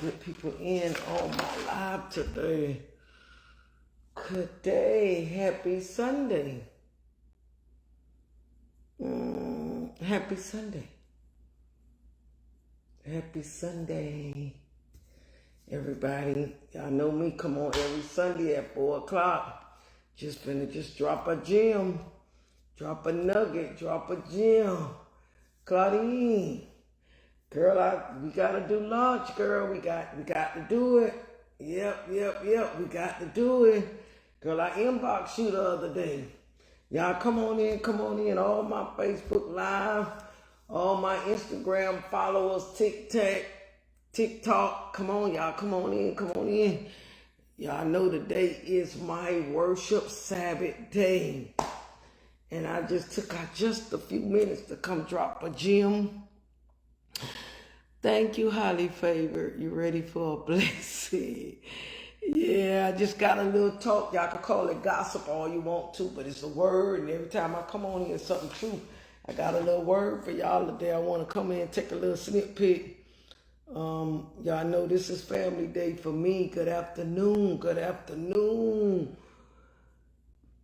get people in on my live today. Good day. Happy Sunday. Happy Sunday. Happy Sunday. Everybody, y'all know me. Come on every Sunday at 4 o'clock. Just drop a gem. Drop a nugget. Drop a gem. Claudine. Girl, we gotta do lunch, girl. We got to do it. Yep. We got to do it. Girl, I inboxed you the other day. Y'all come on in. All my Facebook Live, all my Instagram followers, TikTok. Come on, y'all. Come on in. Y'all know today is my worship Sabbath day. And I just took out just a few minutes to come drop a gem. Thank you, highly favored. You ready for a blessing? Yeah, I just got a little talk. Y'all can call it gossip all you want to, but it's a word. And every time I come on here, it's something true. I got a little word for y'all today. I want to come in and take a little sneak peek. Y'all know this is family day for me. Good afternoon.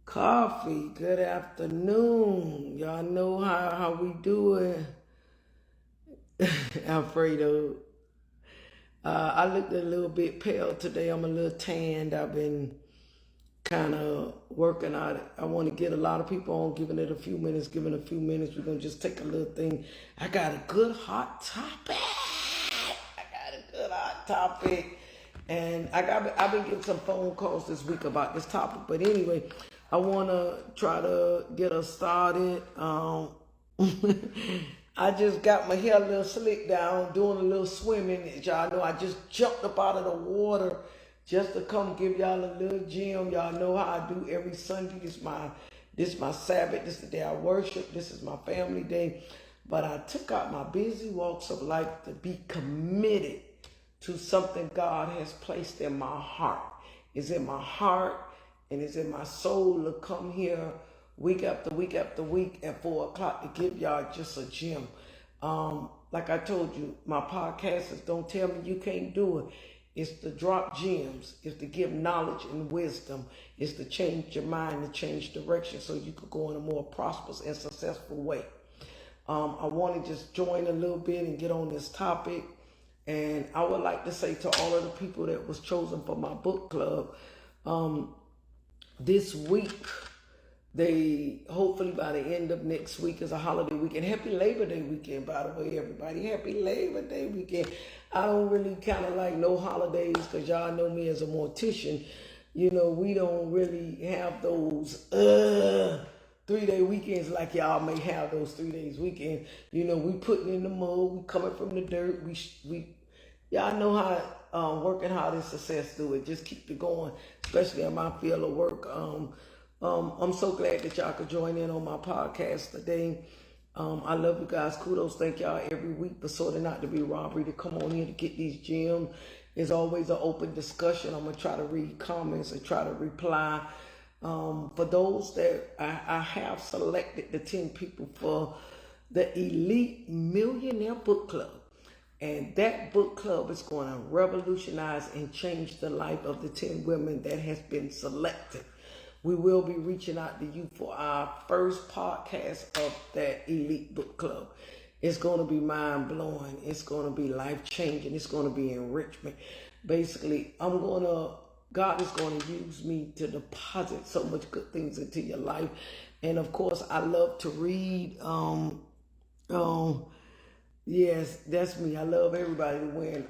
Coffee. Good afternoon. Y'all know how we do it. Alfredo. I looked a little bit pale today. I'm a little tanned. I've been kind of working on it. I want to get a lot of people on, giving it a few minutes. We're going to just take a little thing. I got a good hot topic. And I've been getting some phone calls this week about this topic. But anyway, I want to try to get us started. I just got my hair a little slick down, doing a little swimming. As y'all know, I just jumped up out of the water just to come give y'all a little gem. Y'all know how I do every Sunday. This is my Sabbath. This is the day I worship. This is my family day. But I took out my busy walks of life to be committed to something God has placed in my heart. It's in my heart and it's in my soul to come here week after week after week at 4 o'clock to give y'all just a gem. Like I told you, my podcasters don't tell me you can't do it. It's to drop gems. It's to give knowledge and wisdom. It's to change your mind, to change direction so you could go in a more prosperous and successful way. I want to just join a little bit and get on this topic. And I would like to say to all of the people that was chosen for my book club, this week, they hopefully by the end of next week is a holiday weekend. Happy Labor Day weekend, by the way, everybody. Happy Labor Day weekend. I don't really kind of like no holidays because y'all know me as a mortician. You know, we don't really have those 3-day weekends like y'all may have those 3 days weekend. You know, we putting in the mud, we coming from the dirt. We y'all know how working hard is success do it. Just keep it going, especially in my field of work. I'm so glad that y'all could join in on my podcast today. I love you guys. Kudos. Thank y'all every week for sorting out to be robbery to come on here to get these gems. It's always an open discussion. I'm going to try to read comments and try to reply. For those that I have selected the 10 people for the Elite Millionaire Book Club. And that book club is going to revolutionize and change the life of the 10 women that has been selected. We will be reaching out to you for our first podcast of that Elite Book Club. It's going to be mind-blowing. It's going to be life-changing. It's going to be enrichment. Basically, God is going to use me to deposit so much good things into your life. And of course, I love to read. Yes, that's me. I love everybody to win.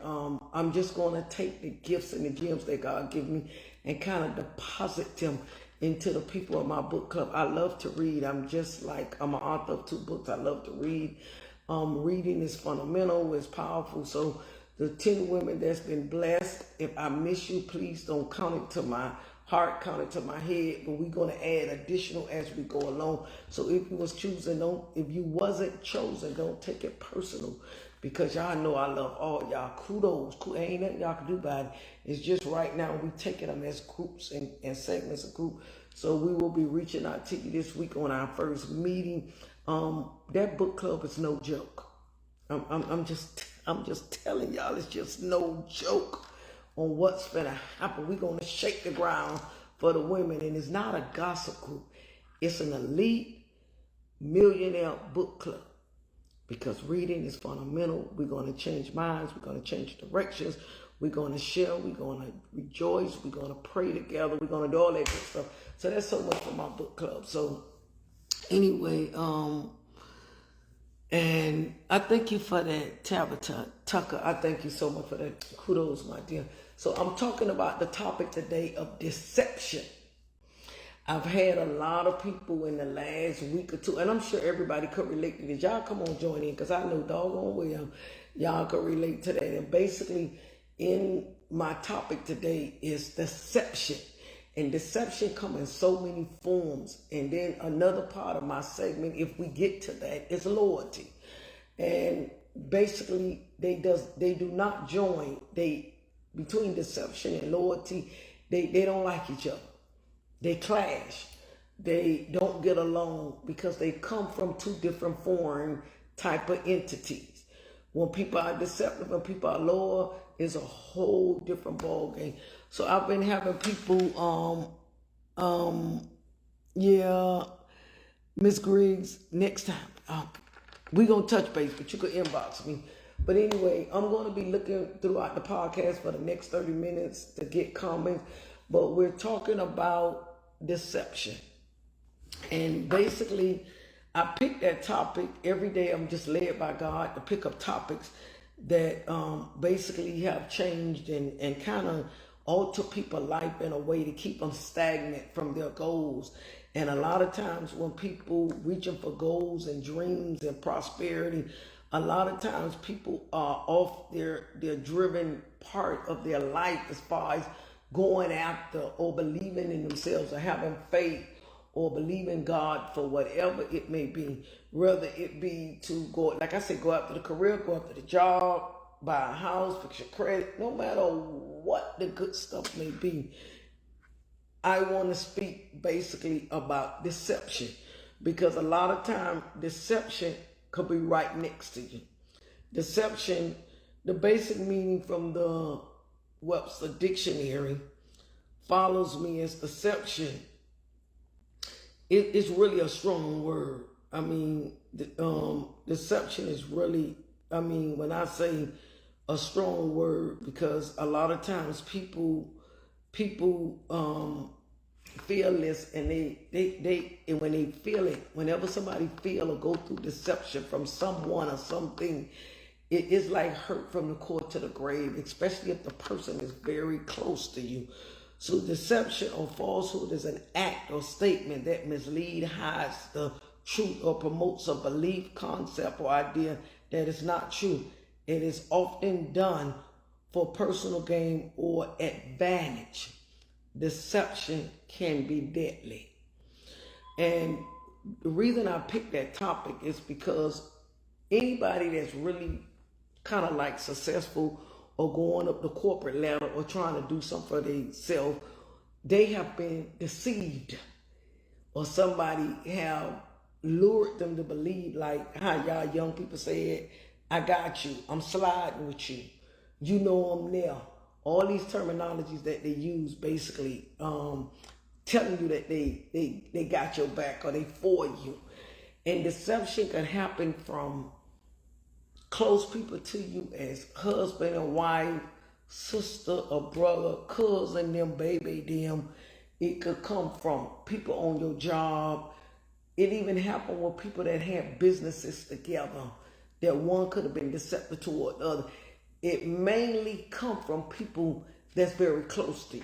I'm just going to take the gifts and the gems that God give me and kind of deposit them into the people of my book club. I love to read. I'm an author of 2 books. I love to read. Reading is fundamental. It's powerful. So the 10 women that's been blessed, if I miss you, please don't count it to my heart, count it to my head. But we're going to add additional as we go along. So if you wasn't chosen, don't take it personal. Because y'all know I love all y'all. Kudos. Ain't nothing y'all can do about it. It's just right now we taking them as groups and segments of group. So we will be reaching out to you this week on our first meeting. That book club is no joke. I'm just I'm just telling y'all, it's just no joke on what's gonna happen. We're gonna shake the ground for the women, and it's not a gossip group. It's an elite millionaire book club. Because reading is fundamental. We're going to change minds. We're going to change directions. We're going to share. We're going to rejoice. We're going to pray together. We're going to do all that good stuff. So that's so much for my book club. So anyway, and I thank you for that, Tabitha Tucker. I thank you so much for that. Kudos, my dear. So I'm talking about the topic today of deception. I've had a lot of people in the last week or two, and I'm sure everybody could relate to this. Y'all come on, join in, because I know doggone well y'all could relate to that. And basically, in my topic today is deception. And deception comes in so many forms. And then another part of my segment, if we get to that, is loyalty. And basically, they do not join. Between deception and loyalty, they don't like each other. They clash. They don't get along because they come from two different foreign type of entities. When people are deceptive and people are loyal, it's a whole different ball game. So I've been having people, Miss Griggs, next time, we're going to touch base, but you could inbox me. But anyway, I'm going to be looking throughout the podcast for the next 30 minutes to get comments. But we're talking about deception. And basically, I pick that topic every day. I'm just led by God to pick up topics that basically have changed and kind of alter people's life in a way to keep them stagnant from their goals. And a lot of times when people reaching for goals and dreams and prosperity, a lot of times people are off their driven part of their life as far as going after or believing in themselves or having faith or believing God for whatever it may be, whether it be to go, like I said, go after the career, go after the job, buy a house, fix your credit, no matter what the good stuff may be. I want to speak basically about deception, because a lot of time deception could be right next to you. Deception, the basic meaning from the Webster Dictionary follows me as deception. It's really a strong word. I mean, deception is really, when I say a strong word, because a lot of times people feel this, and and when they feel it, whenever somebody feel or go through deception from someone or something, it is like hurt from the core to the grave, especially if the person is very close to you. So deception or falsehood is an act or statement that misleads, hides the truth, or promotes a belief, concept, or idea that is not true. It is often done for personal gain or advantage. Deception can be deadly. And the reason I picked that topic is because anybody that's really kind of like successful or going up the corporate ladder or trying to do something for themselves, they have been deceived, or somebody have lured them to believe, like how y'all young people said, I got you, I'm sliding with you, you know I'm there. All these terminologies that they use, basically telling you that they got your back or they for you. And deception can happen from close people to you as husband and wife, sister or brother, cousin, them, baby, them. It could come from people on your job. It even happened with people that had businesses together, that one could have been deceptive toward the other. It mainly comes from people that's very close to you.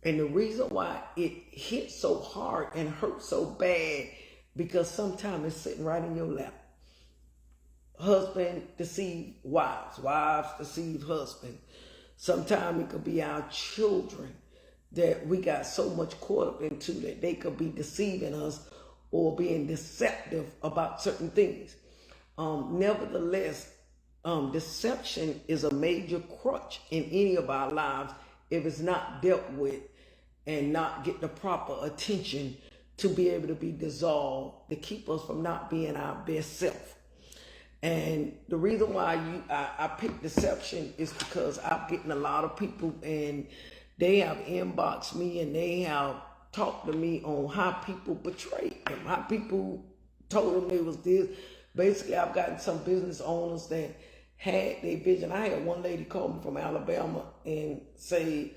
And the reason why it hits so hard and hurts so bad, because sometimes it's sitting right in your lap. Husband deceive wives, wives deceive husband. Sometimes it could be our children that we got so much caught up into that they could be deceiving us or being deceptive about certain things. Nevertheless, deception is a major crutch in any of our lives if it's not dealt with and not get the proper attention to be able to be dissolved, to keep us from not being our best self. And the reason why I picked deception is because I'm getting a lot of people and they have inboxed me and they have talked to me on how people betrayed them, how people told them they was this. Basically, I've gotten some business owners that had their vision. I had one lady call me from Alabama and say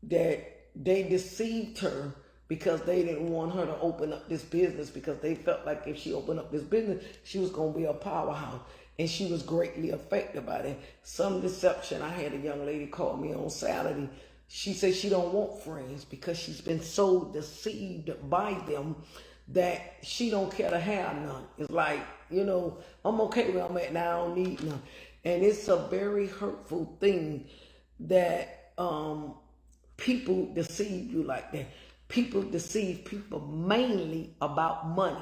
that they deceived her because they didn't want her to open up this business because they felt like if she opened up this business, she was going to be a powerhouse. And she was greatly affected by that. Some deception. I had a young lady call me on Saturday. She said she don't want friends because she's been so deceived by them that she don't care to have none. It's like, I'm okay where I'm at now. I don't need none. And it's a very hurtful thing that people deceive you like that. People deceive people mainly about money.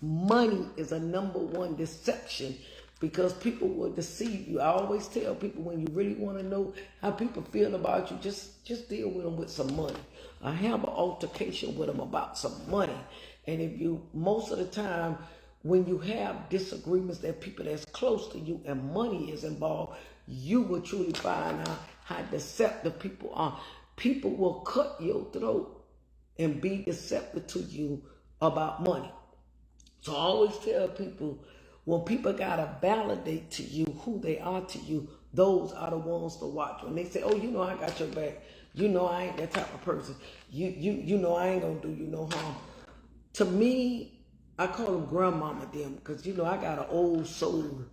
Money is a number one deception because people will deceive you. I always tell people when you really want to know how people feel about you, just deal with them with some money. I have an altercation with them about some money. And if you, most of the time, when you have disagreements that people that's close to you and money is involved, you will truly find out how deceptive people are. People will cut your throat and be deceptive to you about money. So I always tell people, when people gotta validate to you who they are to you, those are the ones to watch. When they say, "Oh, I got your back," I ain't that type of person. I ain't gonna do you no harm. To me, I call them grandmama them because I got an old soul,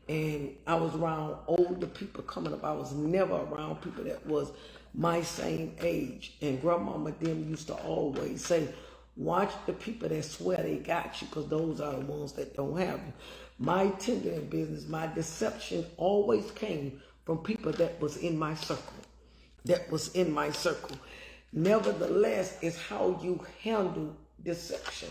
and I was around older people coming up. I was never around people that was my same age. And grandmama them used to always say, watch the people that swear they got you because those are the ones that don't have you. My tendering business, my deception always came from people that was in my circle. Nevertheless, it's how you handle deception.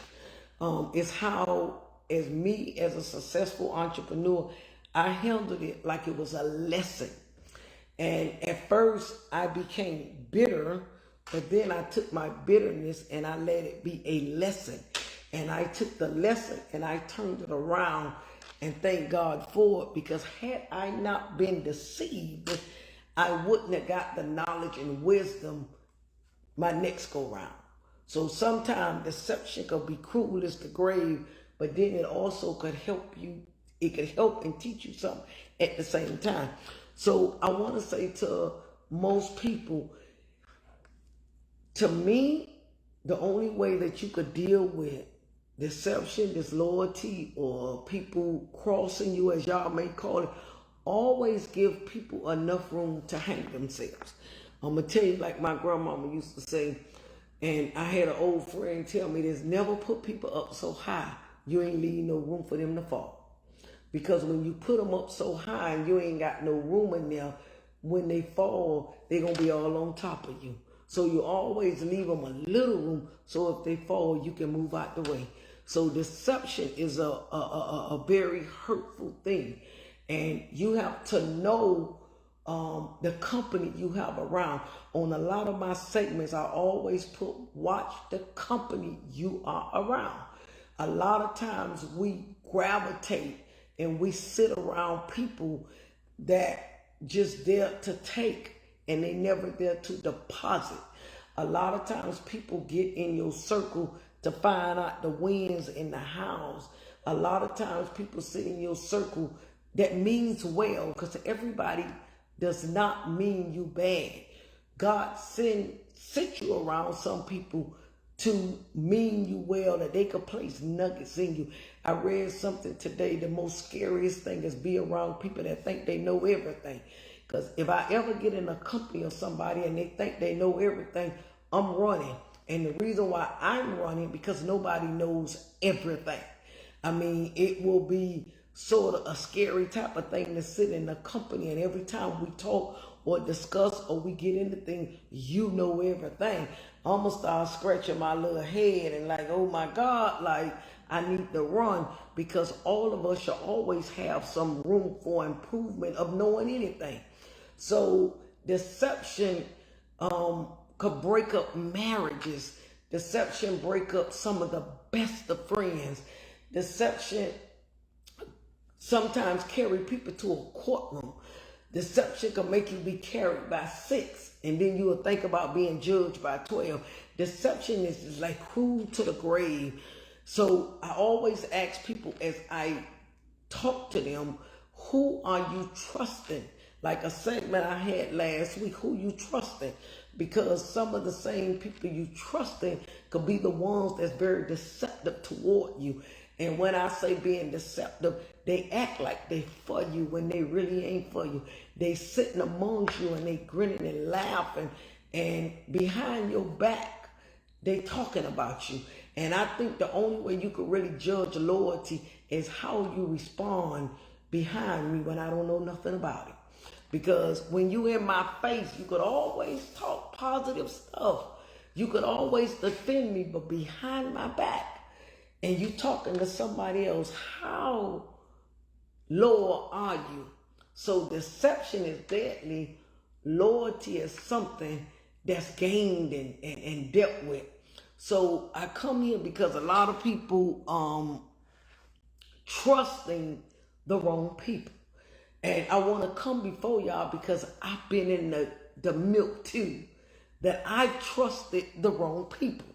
It's how, as me as a successful entrepreneur, I handled it like it was a lesson. And at first I became bitter, but then I took my bitterness and I let it be a lesson. And I took the lesson and I turned it around, and thank God for it, because had I not been deceived, I wouldn't have got the knowledge and wisdom my next go round. So sometimes deception could be cruel as the grave, but then it also could help you. It could help and teach you something at the same time. So I want to say to most people, to me, the only way that you could deal with deception, disloyalty, or people crossing you, as y'all may call it, always give people enough room to hang themselves. I'm going to tell you, like my grandmama used to say, and I had an old friend tell me this: never put people up so high you ain't leave no room for them to fall. Because when you put them up so high and you ain't got no room in there, when they fall, they're going to be all on top of you. So you always leave them a little room so if they fall, you can move out the way. So deception is a very hurtful thing. And you have to know the company you have around. On a lot of my segments, I always put, watch the company you are around. A lot of times we gravitate and we sit around people that just there to take and they never there to deposit. A lot of times people get in your circle to find out the wins in the house. A lot of times people sit in your circle that means well, because everybody does not mean you bad. God sent you around some people to mean you well, that they could place nuggets in you. I read something today, the most scariest thing is be around people that think they know everything. Because if I ever get in a company of somebody and they think they know everything, I'm running. And the reason why I'm running, because nobody knows everything. I mean, it will be sort of a scary type of thing to sit in a company and every time we talk or discuss or we get into things, you know everything. I almost start scratching my little head and like, oh my God, like I need to run, because all of us should always have some room for improvement of knowing anything. So deception could break up marriages. Deception break up some of the best of friends. Deception sometimes carry people to a courtroom. Deception can make you be carried by 6, and then you will think about being judged by 12. Deception is like cruel to the grave. So I always ask people as I talk to them, who are you trusting? Like a segment I had last week, who you trusting? Because some of the same people you trusting could be the ones that's very deceptive toward you. And when I say being deceptive, they act like they for you when they really ain't for you. They sitting amongst you and they grinning and laughing, and behind your back, they talking about you. And I think the only way you could really judge loyalty is how you respond behind me when I don't know nothing about it. Because when you in my face, you could always talk positive stuff. You could always defend me, but behind my back, and you talking to somebody else, how loyal are you? So deception is deadly. Loyalty is something that's gained and dealt with. So I come here because a lot of people trusting the wrong people. And I want to come before y'all because I've been in the milk too, that I trusted the wrong people.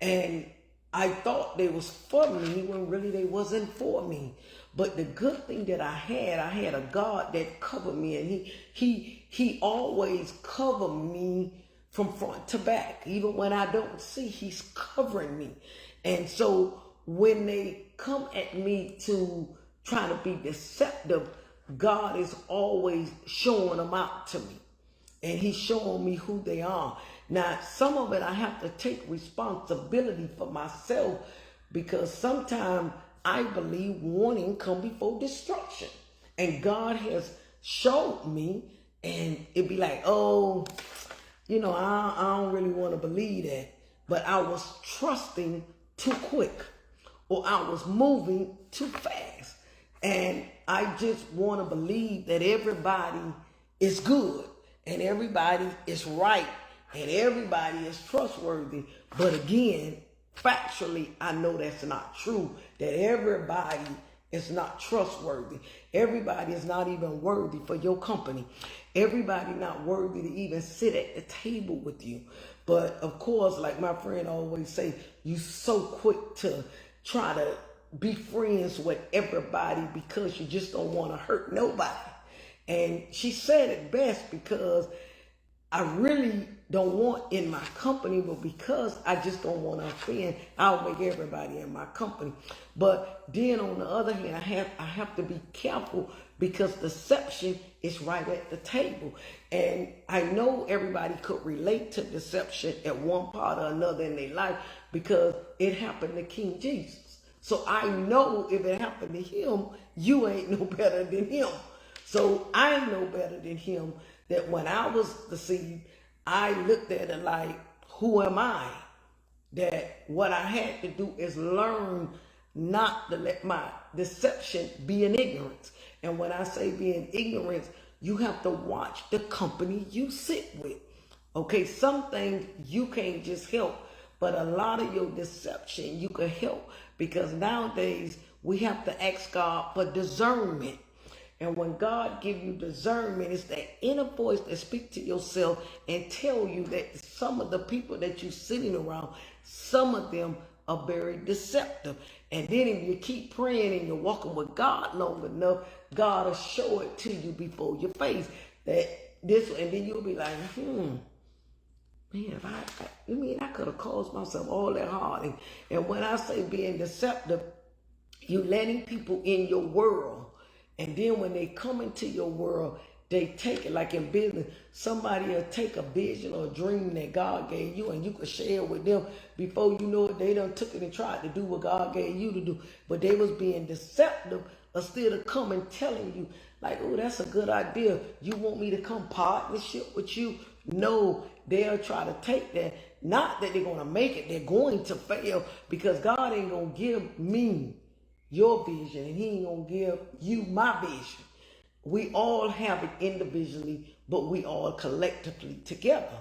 And I thought they was for me when really they wasn't for me. But the good thing that I had a God that covered me, and he always covered me from front to back. Even when I don't see, he's covering me. And so when they come at me to try to be deceptive, God is always showing them out to me. And he's showing me who they are. Now, some of it I have to take responsibility for myself, because sometimes I believe warning come before destruction. And God has showed me, and it'd be like, oh, you know, I don't really want to believe that. But I was trusting too quick, or I was moving too fast. And I just want to believe that everybody is good, and everybody is right, and everybody is trustworthy. But again, factually, I know that's not true, that everybody is not trustworthy. Everybody is not even worthy for your company. Everybody not worthy to even sit at the table with you. But of course, like my friend always say, you so quick to try to be friends with everybody because you just don't want to hurt nobody. And she said it best, because I really don't want in my company, but because I just don't want to offend, I'll make everybody in my company. But then on the other hand, I have to be careful, because deception is right at the table. And I know everybody could relate to deception at one part or another in their life, because it happened to King Jesus. So I know if it happened to him, you ain't no better than him. So I ain't no better than him, that when I was deceived, I looked at it like, who am I? That what I had to do is learn not to let my deception be in ignorance. And when I say be in ignorance, you have to watch the company you sit with. Okay, some things you can't just help, but a lot of your deception you can help, because nowadays we have to ask God for discernment. And when God gives you discernment, it's that inner voice that speaks to yourself and tell you that some of the people that you're sitting around, some of them are very deceptive. And then if you keep praying and you're walking with God long enough, God will show it to you before your face. That this, and then you'll be like, man, if I could have caused myself all that harm. And when I say being deceptive, you letting people in your world. And then when they come into your world, they take it, like in business. Somebody will take a vision or a dream that God gave you, and you can share it with them. Before you know it, they done took it and tried to do what God gave you to do. But they was being deceptive, instead of coming telling you, like, oh, that's a good idea. You want me to come partnership with you? No, they'll try to take that. Not that they're going to make it. They're going to fail, because God ain't going to give me your vision, and he ain't going to give you my vision. We all have it individually, but we all collectively together.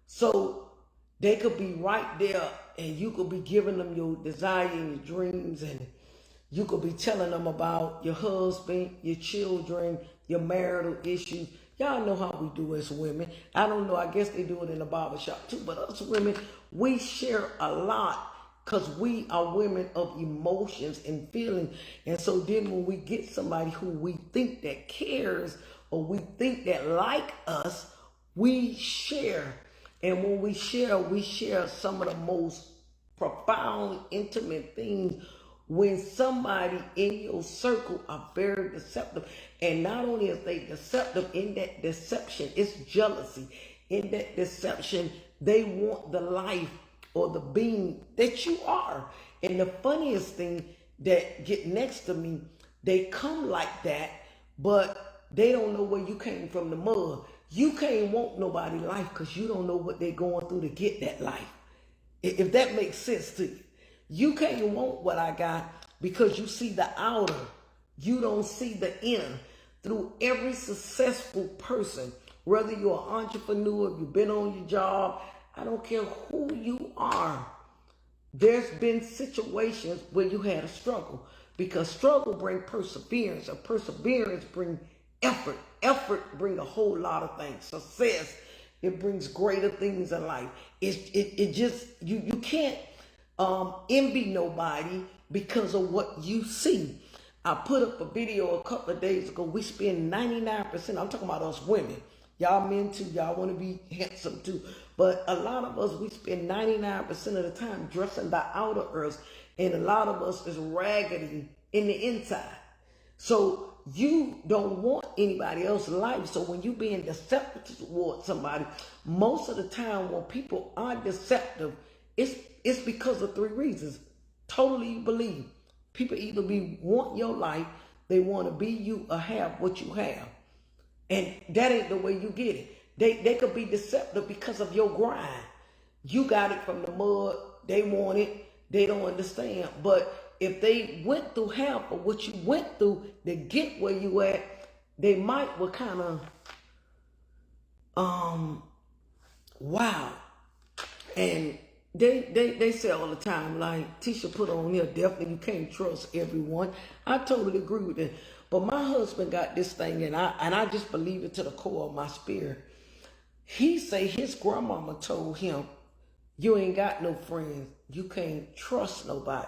So they could be right there, and you could be giving them your desire and your dreams, and You could be telling them about your husband, your children, your marital issues. Y'all know how we do as women. I don't know, I guess they do it in the barbershop too, but us women, we share a lot because we are women of emotions and feelings. And so then when we get somebody who we think that cares or we think that like us, we share. And when we share some of the most profound, intimate things when somebody in your circle are very deceptive. And not only is they deceptive, in that deception, it's jealousy. In that deception, they want the life or the being that you are. And the funniest thing that get next to me, they come like that, but they don't know where you came from the mud. You can't want nobody life because you don't know what they're going through to get that life. If that makes sense to you. You can't want what I got because you see the outer. You don't see the inner. Through every successful person, whether you're an entrepreneur, if you've been on your job, I don't care who you are. There's been situations where you had a struggle because struggle brings perseverance, and perseverance brings effort. Effort brings a whole lot of things. Success, it brings greater things in life. It just, you can't envy nobody because of what you see. I put up a video a couple of days ago. We spend 99%, I'm talking about us women. Y'all men too, y'all want to be handsome too. But a lot of us, we spend 99% of the time dressing the outer earth. And a lot of us is raggedy in the inside. So you don't want anybody else's life. So when you being deceptive towards somebody, most of the time when people are deceptive, it's because of three reasons. Totally believe. People either want your life, they want to be you or have what you have. And that ain't the way you get it. They could be deceptive because of your grind. You got it from the mud, they want it, they don't understand. But if they went through half of what you went through to get where you at, they might were kind of wow. And they say all the time, like Tisha put on here, definitely you can't trust everyone. I totally agree with that. But my husband got this thing, and I just believe it to the core of my spirit. He say his grandmama told him, you ain't got no friends. You can't trust nobody.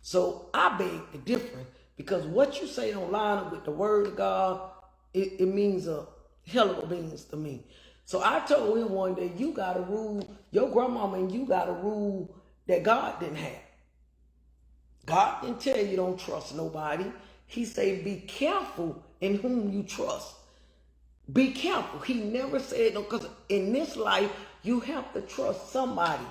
So I beg to differ, because what you say don't line up with the word of God. It means a hell of a beans to me. So I told him one day, you got to rule, your grandmama and you got to rule that God didn't have. God didn't tell you don't trust nobody. He said, be careful in whom you trust. Be careful. He never said no, because in this life, you have to trust somebody.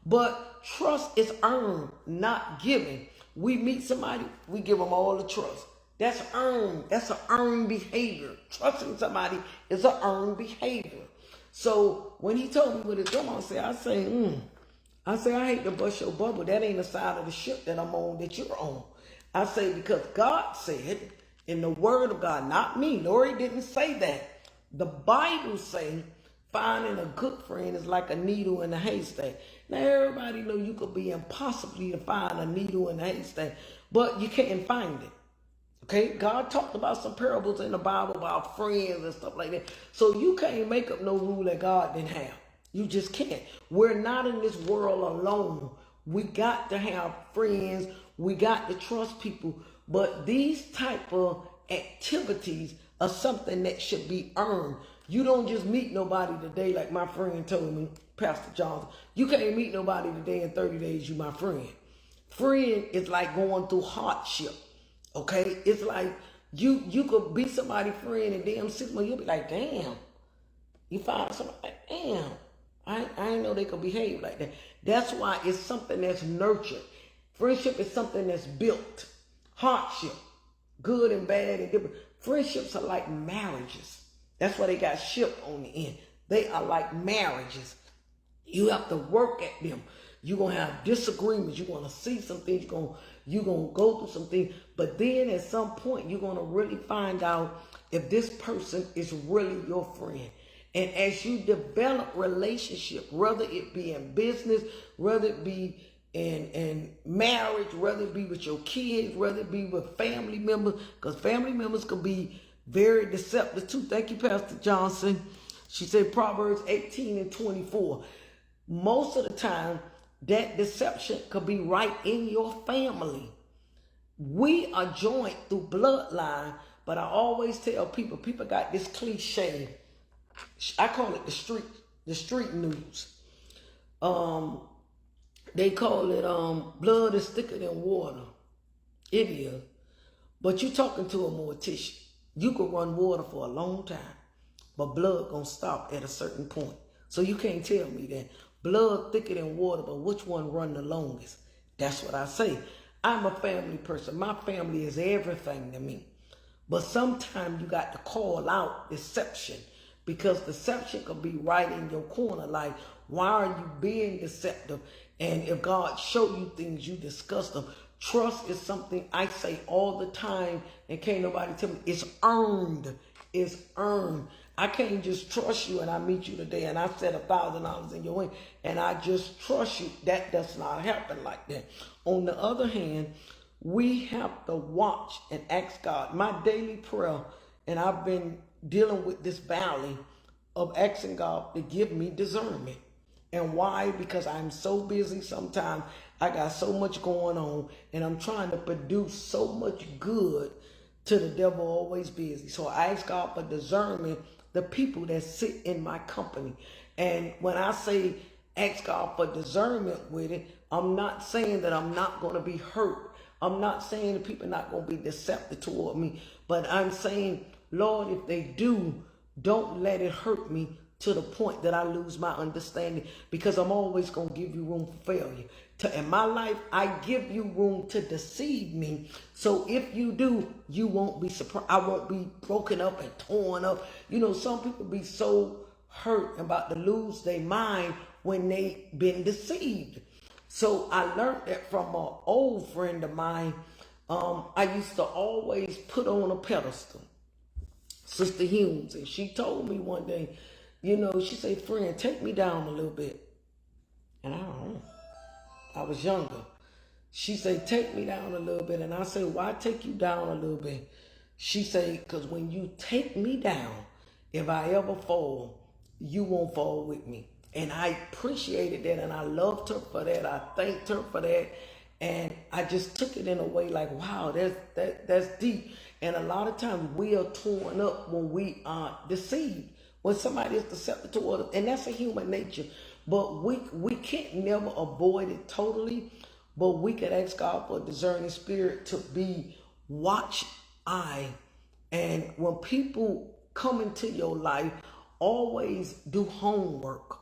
But trust is earned, not given. We meet somebody, we give them all the trust. That's earned. That's an earned behavior. Trusting somebody is an earned behavior. So when he told me what his grandma said, I say, I hate to bust your bubble. That ain't the side of the ship that I'm on that you're on. I say, because God said in the word of God, not me, Lori didn't say that. The Bible say finding a good friend is like a needle in a haystack. Now everybody know you could be impossibly to find a needle in a haystack, but you can't find it. Okay, God talked about some parables in the Bible about friends and stuff like that. So you can't make up no rule that God didn't have. You just can't. We're not in this world alone. We got to have friends. We got to trust people. But these type of activities are something that should be earned. You don't just meet nobody today, like my friend told me, Pastor Johnson. You can't meet nobody today in 30 days, you my friend. Friend is like going through hardship. Okay, it's like you could be somebody's friend and damn 6 months you'll be like, damn. You find somebody like, damn, I didn't know they could behave like that. That's why it's something that's nurtured. Friendship is something that's built. Hardship, good and bad and different. Friendships are like marriages. That's why they got ship on the end. They are like marriages. You have to work at them. You're going to have disagreements. You're going to see some things. You're going to go through some things. But then at some point, you're going to really find out if this person is really your friend. And as you develop relationship, whether it be in business, whether it be and marriage, whether it be with your kids, whether it be with family members, because family members can be very deceptive too. Thank you, Pastor Johnson. She said Proverbs 18:24. Most of the time, that deception could be right in your family. We are joined through bloodline, but I always tell people got this cliche. I call it the street news. They call it blood is thicker than water. It is. But you talking to a mortician. You could run water for a long time, but blood gonna stop at a certain point. So you can't tell me that blood thicker than water, but which one run the longest? That's what I say. I'm a family person. My family is everything to me. But sometimes you got to call out deception, because deception could be right in your corner. Like, why are you being deceptive? And if God show you things, you discuss them. Trust is something I say all the time, and can't nobody tell me. It's earned. It's earned. I can't just trust you and I meet you today and I set $1,000 in your hand and I just trust you. That does not happen like that. On the other hand, we have to watch and ask God. My daily prayer, and I've been dealing with this valley of asking God to give me discernment. And why? Because I'm so busy sometimes. I got so much going on and I'm trying to produce so much good to the devil always busy. So I ask God for discernment, the people that sit in my company. And when I say ask God for discernment with it, I'm not saying that I'm not going to be hurt. I'm not saying that people are not going to be deceptive toward me. But I'm saying, Lord, if they do, don't let it hurt me to the point that I lose my understanding, because I'm always going to give you room for failure. In my life, I give you room to deceive me. So if you do, you won't be surprised. I won't be broken up and torn up. You know, some people be so hurt about to lose their mind when they been deceived. So I learned that from an old friend of mine. I used to always put on a pedestal, Sister Humes, and she told me one day, you know, she said, friend, take me down a little bit. And I don't know. I was younger. She said, take me down a little bit. And I said, why take you down a little bit? She said, because when you take me down, if I ever fall, you won't fall with me. And I appreciated that, and I loved her for that. I thanked her for that. And I just took it in a way like, wow, that's deep. And a lot of times we are torn up when we are deceived, when somebody is deceptive toward us. And that's a human nature. But we can't never avoid it totally. But we can ask God for a discerning spirit to be watch eye. And when people come into your life, always do homework.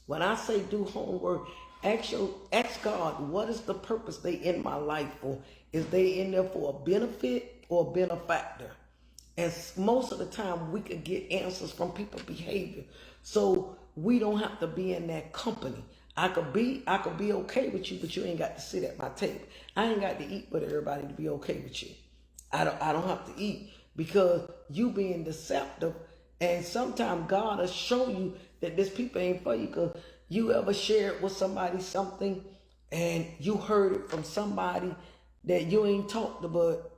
When I say do homework, ask God, what is the purpose they in my life for? Is they in there for a benefit or a benefactor? And most of the time we could get answers from people's behavior. So we don't have to be in that company. I could be okay with you, but you ain't got to sit at my table. I ain't got to eat with everybody to be okay with you. I don't have to eat because you being deceptive. And sometimes God will show you that this people ain't for you, because you ever shared with somebody something and you heard it from somebody that you ain't talked about.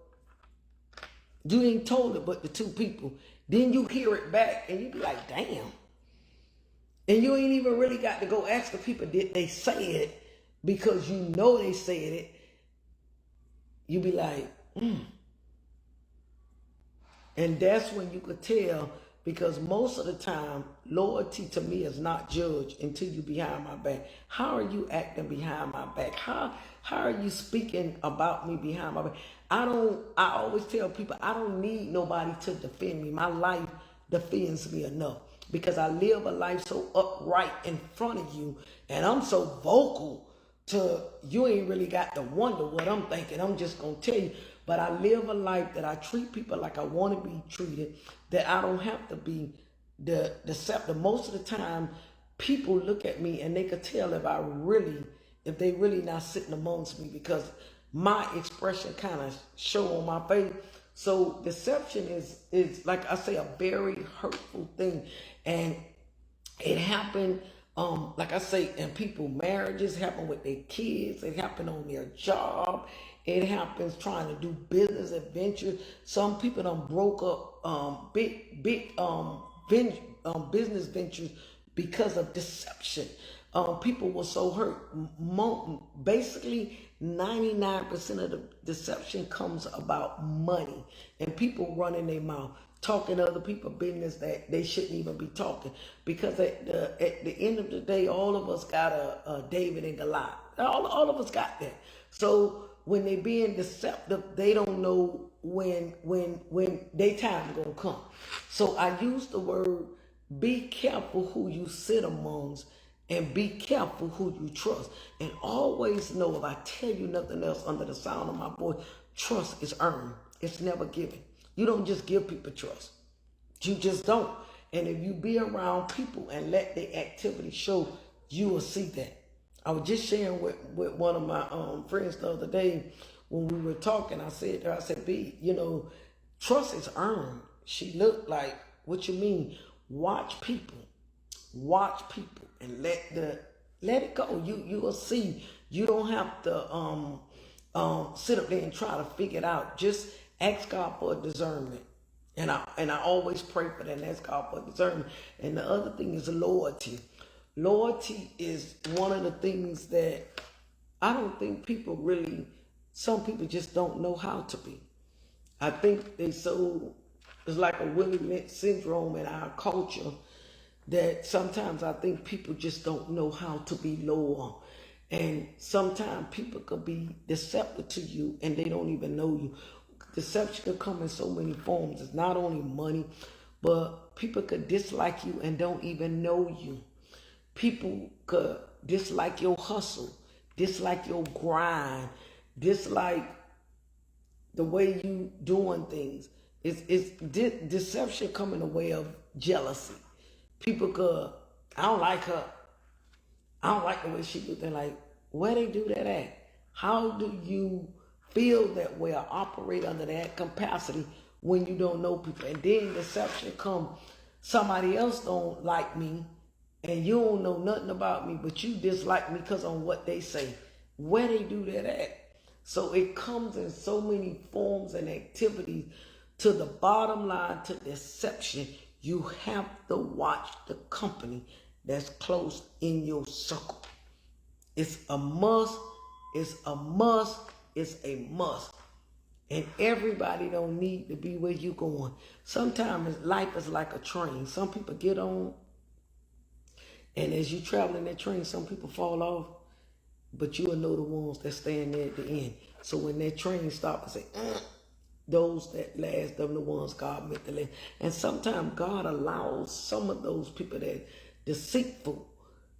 You ain't told it but the two people. Then you hear it back and you be like, damn. And you ain't even really got to go ask the people, did they say it? Because you know they said it. You be like, And that's when you could tell, because most of the time, loyalty to me is not judged until you behind my back. How are you acting behind my back? How are you speaking about me behind my back? I always tell people, I don't need nobody to defend me. My life defends me enough, because I live a life so upright in front of you, and I'm so vocal to you ain't really got to wonder what I'm thinking. I'm just going to tell you. But I live a life that I treat people like I want to be treated, that I don't have to be the deceptive. Most of the time, people look at me and they could tell if they really not sitting amongst me, because my expression kind of show on my face. So deception is like I say, a very hurtful thing. And it happened like I say, and people marriages happen with their kids. It happen on their job. It happens trying to do business adventures. Some people done broke up big business ventures because of deception. People were so hurt. Basically, 99% of the deception comes about money and people running their mouth, talking other people's business that they shouldn't even be talking. Because at the end of the day, all of us got a David and Goliath. All of us got that. So when they being deceptive, they don't know when their time gonna come. So I use the word, be careful who you sit amongst, and be careful who you trust. And always know, if I tell you nothing else under the sound of my voice, trust is earned. It's never given. You don't just give people trust. You just don't. And if you be around people and let their activity show, you will see that. I was just sharing with one of my friends the other day when we were talking. I said to her, I said, B, trust is earned. She looked like, what you mean? Watch people, and let it go. You will see. You don't have to sit up there and try to figure it out. Just ask God for discernment. And I always pray for that and ask God for discernment. And the other thing is loyalty. Loyalty is one of the things that I don't think some people just don't know how to be. I think it's like a Willie Lynch syndrome in our culture that sometimes I think people just don't know how to be loyal. And sometimes people could be deceptive to you and they don't even know you. Deception could come in so many forms. It's not only money, but people could dislike you and don't even know you. People could dislike your hustle, dislike your grind, dislike the way you doing things. Deception come in the way of jealousy. People could, I don't like her. I don't like the way she do. They're like, where they do that at? How do you feel that way or operate under that capacity when you don't know people? And then deception come, somebody else don't like me and you don't know nothing about me, but you dislike me because of what they say. Where they do that at? So it comes in so many forms and activities. To the bottom line, to deception, you have to watch the company that's close in your circle. It's a must. It's a must. It's a must. And everybody don't need to be where you going. Sometimes life is like a train. Some people get on, and as you travel in that train, some people fall off, but you will know the ones that stand there at the end. So when that train stops and say, those that last, them the ones God meant to last. And sometimes God allows some of those people that deceitful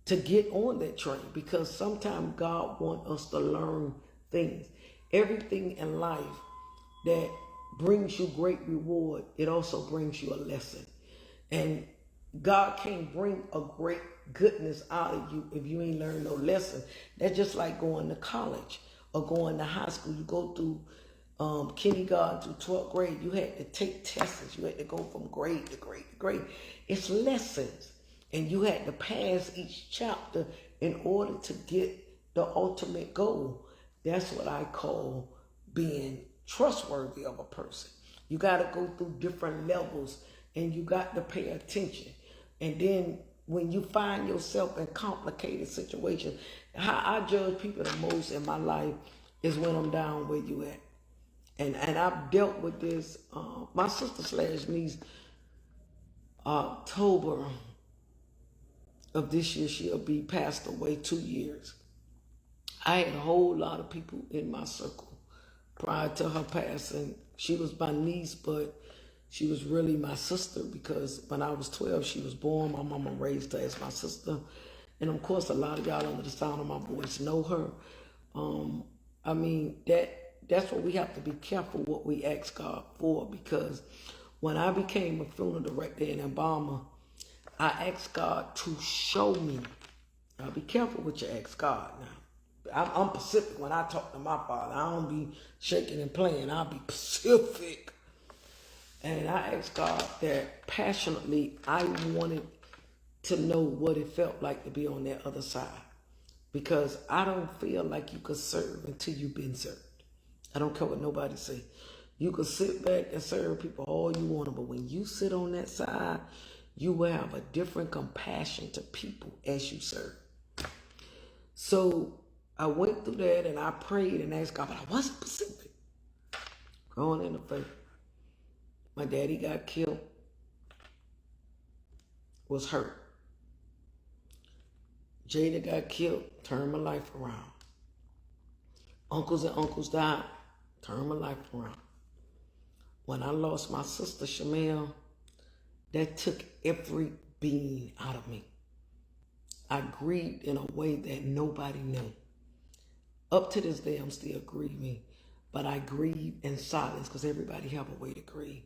to get on that train, because sometimes God wants us to learn things. Everything in life that brings you great reward, it also brings you a lesson. And God can't bring a great goodness out of you if you ain't learned no lesson. That's just like going to college or going to high school. You go through kindergarten to 12th grade. You had to take tests. You had to go from grade to grade to grade. It's lessons. And you had to pass each chapter in order to get the ultimate goal. That's what I call being trustworthy of a person. You got to go through different levels and you got to pay attention. And then when you find yourself in complicated situations, how I judge people the most in my life is when I'm down where you at. And I've dealt with this. My sister/niece, October of this year, she'll be passed away 2 years. I had a whole lot of people in my circle prior to her passing. She was my niece, but she was really my sister, because when I was 12, she was born. My mama raised her as my sister. And of course, a lot of y'all under the sound of my voice know her. I mean, that's what we have to be careful what we ask God for, because when I became a funeral director in Obama, I asked God to show me. Now, be careful what you ask God now. I'm Pacific when I talk to my father. I don't be shaking and playing. I'll be Pacific. And I asked God that passionately. I wanted to know what it felt like to be on that other side. Because I don't feel like you could serve until you've been served. I don't care what nobody say. You can sit back and serve people all you want, but when you sit on that side, you will have a different compassion to people as you serve. So I went through that and I prayed and asked God, but I wasn't specific. Going in the faith. My daddy got killed, was hurt. Jada got killed, turned my life around. Uncles and uncles died, turned my life around. When I lost my sister, Shamel, that took every being out of me. I grieved in a way that nobody knew. Up to this day, I'm still grieving, but I grieve in silence because everybody have a way to grieve.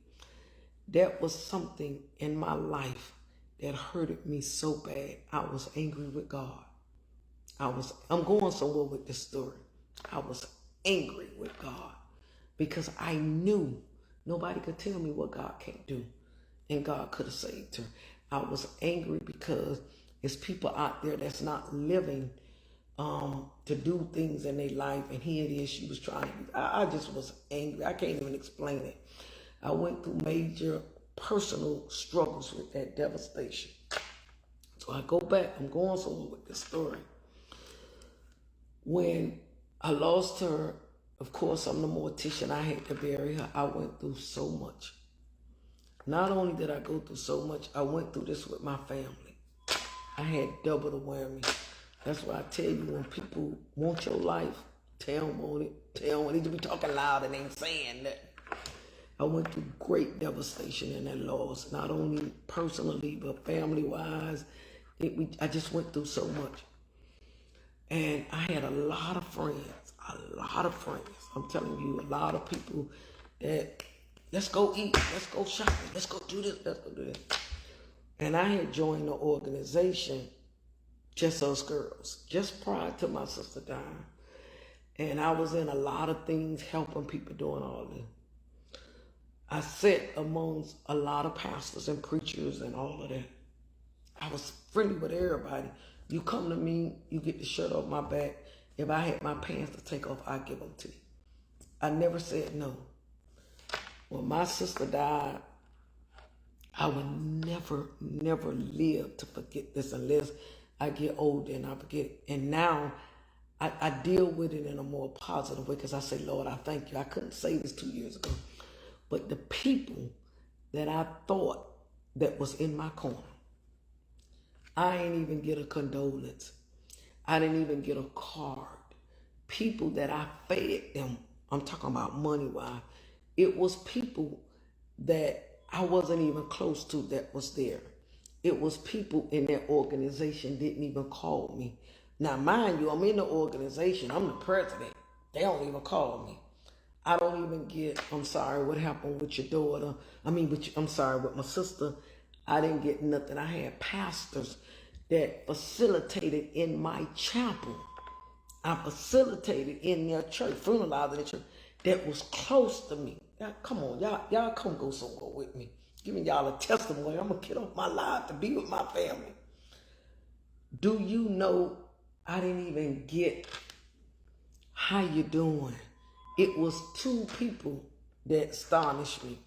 That was something in my life that hurted me so bad. I was angry with God. I'm going somewhere with this story. I was angry with God because I knew nobody could tell me what God can't do, and God could have saved her. I was angry because there's people out there that's not living to do things in their life, and here it is, she was trying to. I just was angry. I can't even explain it. I went through major personal struggles with that devastation. So I go back. I'm going somewhere with this story. When I lost her, of course, I'm the mortician. I had to bury her. I went through so much. Not only did I go through so much, I went through this with my family. I had double the whammy. That's why I tell you, when people want your life, tell them on it. Tell them, they just be talking loud and ain't saying that. I went through great devastation in that loss, not only personally, but family-wise. I just went through so much. And I had a lot of friends. I'm telling you, a lot of people that, let's go eat, let's go shopping, let's go do this, let's go do this. And I had joined the organization, Just Us Girls, just prior to my sister dying. And I was in a lot of things, helping people doing all this. I sat amongst a lot of pastors and preachers and all of that. I was friendly with everybody. You come to me, you get the shirt off my back. If I had my pants to take off, I'd give them to you. I never said no. When my sister died, I would never live to forget this unless I get older and I forget it. And now I deal with it in a more positive way because I say, Lord, I thank you. I couldn't say this 2 years ago. But the people that I thought that was in my corner, I ain't even get a condolence. I didn't even get a card. People that I fed them, I'm talking about money-wise, it was people that I wasn't even close to that was there. It was people in that organization didn't even call me. Now, mind you, I'm in the organization. I'm the president. They don't even call me. I don't even get, I'm sorry, what happened with your daughter? I'm sorry, with my sister. I didn't get nothing. I had pastors that facilitated in my chapel. I facilitated in their church, funeralizing the church, that was close to me. Now, come on, y'all come go somewhere with me. Giving y'all a testimony. I'm going to get off my life to be with my family. Do you know I didn't even get how you doing? It was two people that astonished me.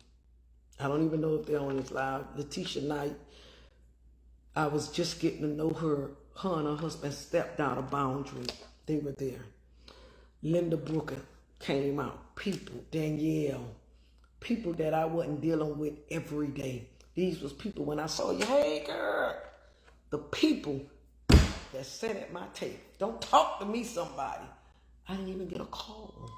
I don't even know if they're on this live. Letitia Knight, I was just getting to know her. Her and her husband stepped out of boundary. They were there. Linda Brooker came out. People, Danielle, people that I wasn't dealing with every day. These was people when I saw you, hey girl, the people that sat at my table. Don't talk to me, somebody. I didn't even get a call.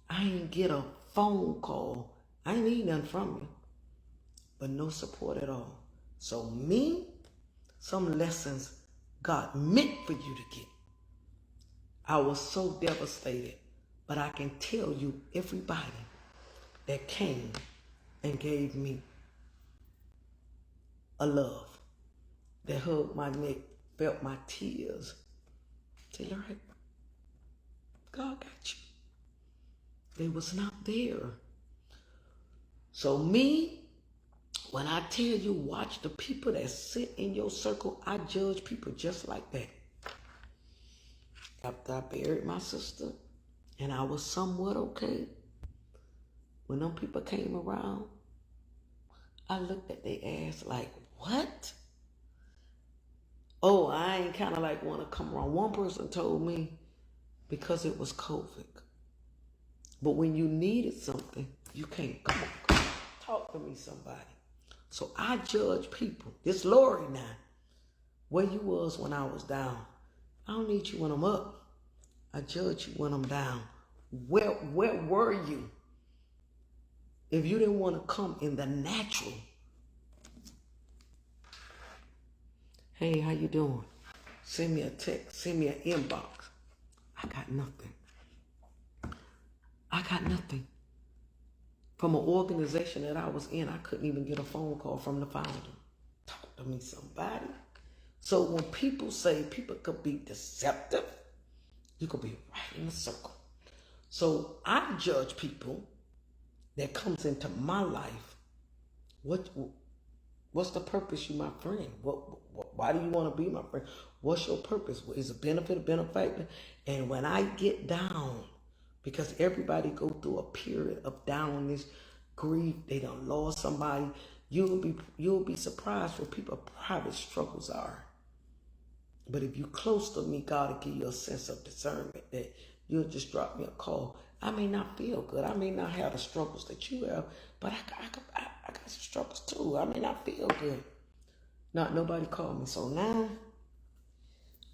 I didn't get a phone call. I didn't need nothing from you, but no support at all. So me, some lessons God meant for you to get. I was so devastated, but I can tell you everybody that came and gave me a love, that hugged my neck, felt my tears. Say, all right, God got you. They was not there. So me, When I tell you, watch the people that sit in your circle, I judge people just like that. After I buried my sister, and I was somewhat okay, when them people came around, I looked at their ass like, what? Oh, I ain't kind of like want to come around. One person told me because it was COVID. But when you needed something, you can't. Come on, talk to me, somebody. So I judge people. This Lori now, where you was when I was down. I don't need you when I'm up. I judge you when I'm down. Where were you? If you didn't want to come in the natural. Hey, how you doing? Send me a text. Send me an inbox. I got nothing. I got nothing. From an organization that I was in, I couldn't even get a phone call from the founder. Talk to me, somebody. So when people say people could be deceptive, you could be right in the circle. So I judge people that comes into my life. What's the purpose, you my friend? Why do you want to be my friend? What's your purpose? Is a benefit, a benefactor? And when I get down, because everybody go through a period of downness, grief, they done lost somebody, you'll be surprised what people's private struggles are. But if you close to me, God will give you a sense of discernment that you'll just drop me a call. I may not feel good. I may not have the struggles that you have, but I got some struggles too. I may not feel good. Not nobody called me. So now,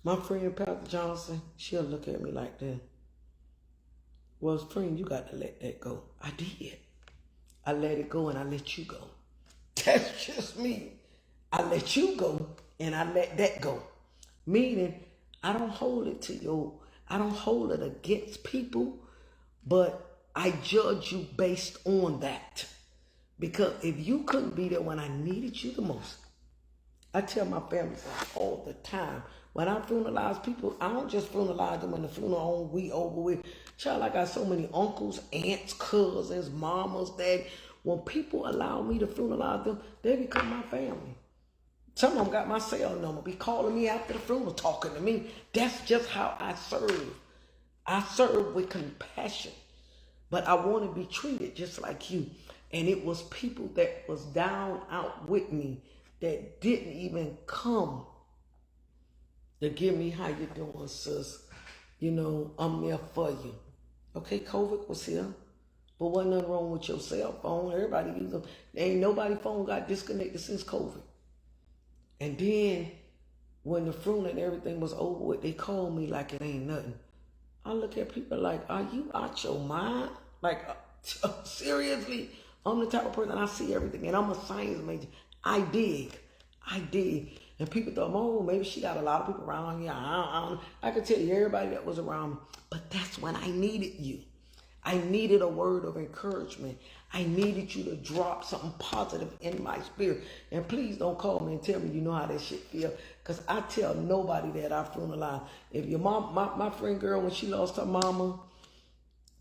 my friend Pastor Johnson, she'll look at me like that. Well, friend, you got to let that go. I did. I let it go and I let you go. That's just me. I let you go and I let that go. Meaning, I don't hold it against people, but I judge you based on that. Because if you couldn't be there when I needed you the most, I tell my family all the time, when I funeralize people, I don't just funeralize them when the funeral we over with. Child, I got so many uncles, aunts, cousins, mamas, dad. When people allow me to funeralize them, they become my family. Some of them got my cell number, be calling me after the funeral, talking to me. That's just how I serve. I serve with compassion. But I want to be treated just like you. And it was people that was down out with me that didn't even come to give me, how you doing, sis? You know, I'm there for you. Okay, COVID was here. But wasn't nothing wrong with your cell phone. Everybody use them. Ain't nobody phone got disconnected since COVID. And then when the funeral and everything was over with, they called me like it ain't nothing. I look at people like, are you out your mind? Like, seriously? I'm the type of person, I see everything. And I'm a science major. I dig. And people thought, oh, maybe she got a lot of people around here. I could tell you everybody that was around me. But that's when I needed you. I needed a word of encouragement. I needed you to drop something positive in my spirit. And please don't call me and tell me you know how that shit feel. Because I tell nobody that I funeralize. If your mom, my friend girl, when she lost her mama,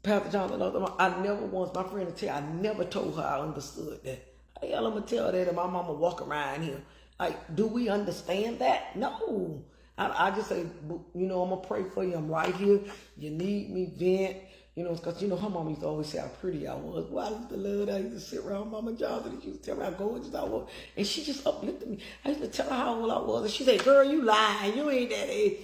Pastor Johnson lost her mama, I never once, my friend will tell you, I never told her I understood that. How the hell I'm going to tell her that if my mama walk around here? Like, do we understand that? No. I just say, you know, I'm going to pray for you. I'm right here. You need me, vent. You know, because, you know, her mama used to always say how pretty I was. Well, I used to love that. I used to sit around Mama Johnson and she used to tell me how gorgeous I was. And she just uplifted me. I used to tell her how old I was. And she said, girl, you lying. You ain't that age.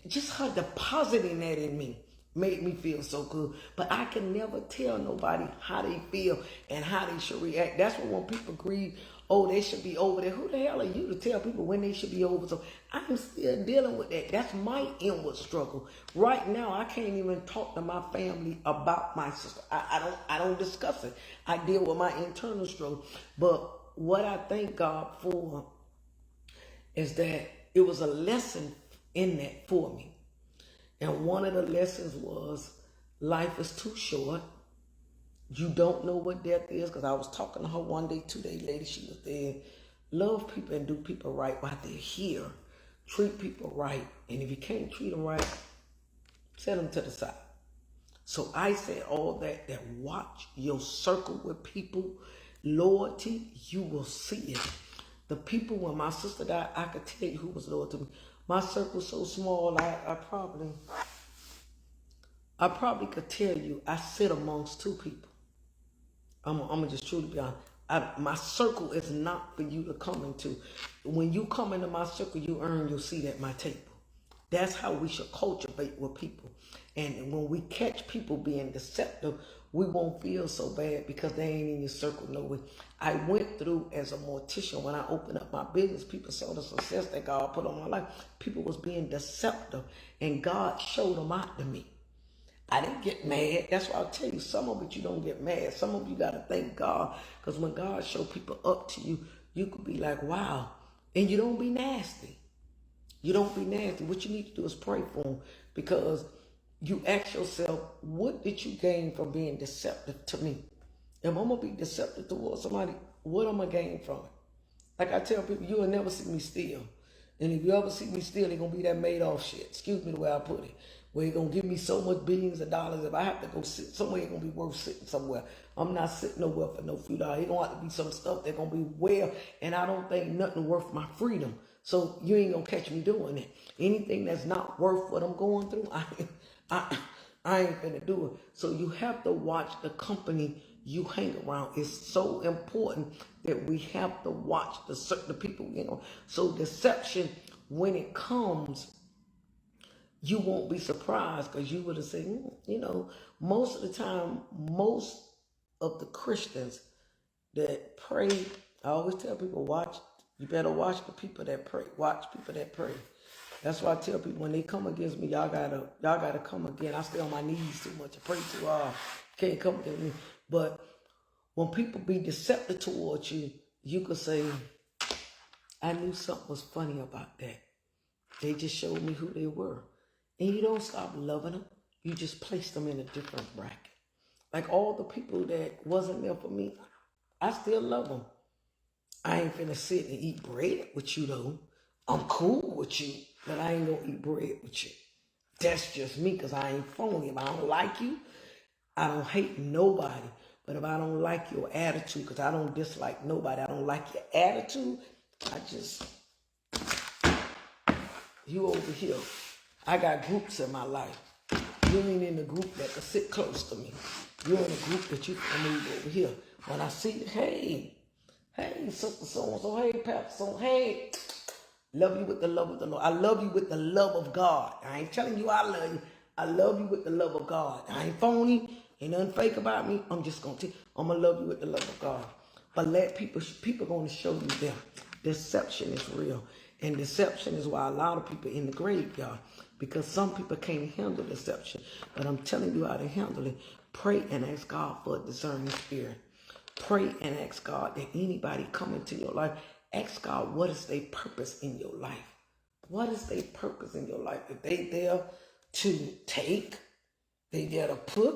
Just her depositing that in me made me feel so good. But I can never tell nobody how they feel and how they should react. That's when people grieve, oh, they should be over there. Who the hell are you to tell people when they should be over? So I'm still dealing with that. That's my inward struggle. Right now, I can't even talk to my family about my sister. I don't discuss it. I deal with my internal struggle. But what I thank God for is that it was a lesson in that for me. And one of the lessons was life is too short. You don't know what death is, because I was talking to her one day, 2 days later, she was there. Love people and do people right while they're here. Treat people right. And if you can't treat them right, set them to the side. So I said all that watch your circle with people Loyalty, you will see it. The people, when my sister died, I could tell you who was loyal to me. My circle's so small, I probably could tell you I sit amongst two people. I'm gonna just truly be honest. My circle is not for you to come into. When you come into my circle, you earn your seat at my table. That's how we should cultivate with people. And when we catch people being deceptive, we won't feel so bad because they ain't in your circle no way. I went through as a mortician when I opened up my business. People saw the success that God put on my life. People was being deceptive, and God showed them out to me. I didn't get mad. That's why I'll tell you, some of it you don't get mad. Some of you got to thank God, because when God show people up to you, you could be like, wow. And you don't be nasty. You don't be nasty. What you need to do is pray for them, because you ask yourself, what did you gain from being deceptive to me? If I'm going to be deceptive towards somebody, what am I gain from it? Like I tell people, you'll never see me steal. And if you ever see me steal, it's going to be that made off shit. Excuse me the way I put it. Where you're going to give me so much billions of dollars. If I have to go sit somewhere, it's going to be worth sitting somewhere. I'm not sitting nowhere for no few dollars. It's going to have to be some stuff that's going to be well. And I don't think nothing worth my freedom. So you ain't going to catch me doing it. Anything that's not worth what I'm going through, I ain't gonna do it. So you have to watch the company you hang around. It's so important that we have to watch the people, So deception, when it comes, you won't be surprised, because you would have said, most of the time, most of the Christians that pray, I always tell people, you better watch the people that pray. Watch people that pray. That's why I tell people, when they come against me, y'all gotta come again. I stay on my knees too much. I pray too hard. Can't come against me. But when people be deceptive towards you, you could say, I knew something was funny about that. They just showed me who they were. And you don't stop loving them. You just place them in a different bracket. Like all the people that wasn't there for me, I still love them. I ain't finna sit and eat bread with you though. I'm cool with you, but I ain't gonna eat bread with you. That's just me, because I ain't phony. If I don't like you, I don't hate nobody. But if I don't like your attitude, because I don't dislike nobody, I don't like your attitude, you over here. I got groups in my life. You ain't in the group that can sit close to me. You're in a group that you can move over here. When I see, hey, sister so-and-so, hey, pastor so, hey, love you with the love of the Lord. I love you with the love of God. I ain't telling you I love you. I love you with the love of God. I ain't phony. Ain't nothing fake about me. I'm just going to I'm going to love you with the love of God. But let people going to show you them. Deception is real. And deception is why a lot of people in the graveyard. Because some people can't handle deception. But I'm telling you how to handle it. Pray and ask God for a discerning spirit. Pray and ask God that anybody come into your life, ask God, what is their purpose in your life? What is their purpose in your life? If they there to take, they there to put,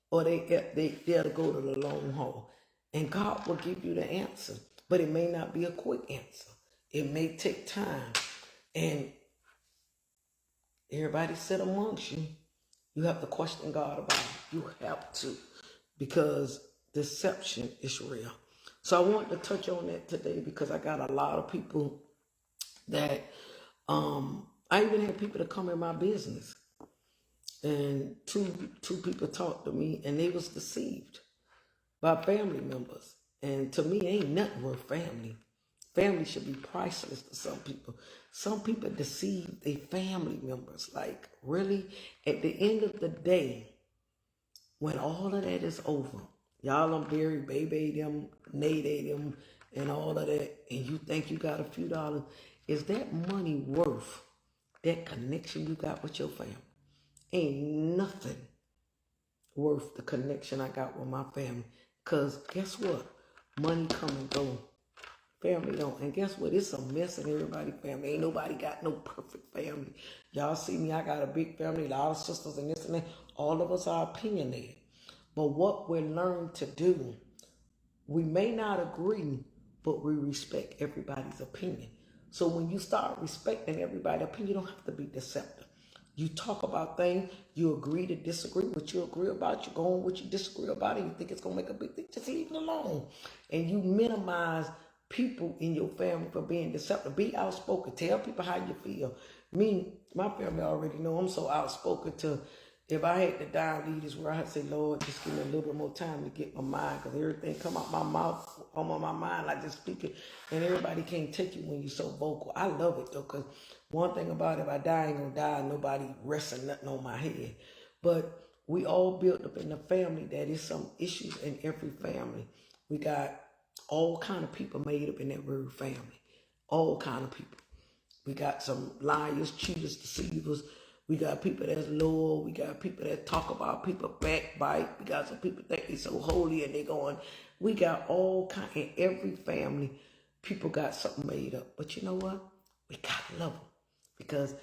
or they there to go to the long haul. And God will give you the answer. But it may not be a quick answer. It may take time. And everybody sit amongst you. You have to question God about it. You have to. Because deception is real. So I want to touch on that today, because I got a lot of people that, I even had people that come in my business, and two people talked to me and they was deceived by family members. And to me, ain't nothing worth family. Family should be priceless to some people. Some people deceive their family members. Like, really? At the end of the day, when all of that is over, y'all done buried baby them, Nate them, and all of that, and you think you got a few dollars, is that money worth that connection you got with your family? Ain't nothing worth the connection I got with my family. Because guess what? Money come and go. Family don't. And guess what? It's a mess in everybody's family. Ain't nobody got no perfect family. Y'all see me, I got a big family, a lot of sisters and this and that. All of us are opinionated. But what we learn to do, we may not agree, but we respect everybody's opinion. So when you start respecting everybody's opinion, you don't have to be deceptive. You talk about things, you agree to disagree, what you agree about, you go on what you disagree about, and you think it's going to make a big thing, just leave it alone. And you minimize people in your family for being deceptive. Be outspoken. Tell people how you feel. Me, my family already know I'm so outspoken to, if I had to die lead is where I had to say, Lord, just give me a little bit more time to get my mind, because everything come out my mouth, come on my mind, I just speak it, and everybody can't take you when you're so vocal. I love it though, because one thing about it, if I die, I ain't gonna die, nobody resting nothing on my head. But we all built up in the family that is some issues in every family. We got all kind of people made up in that word family. All kind of people. We got some liars, cheaters, deceivers. We got people that's loyal. We got people that talk about people backbite. We got some people think they so holy and they going. We got all kind. In every family, people got something made up. But you know what? We got to love them, because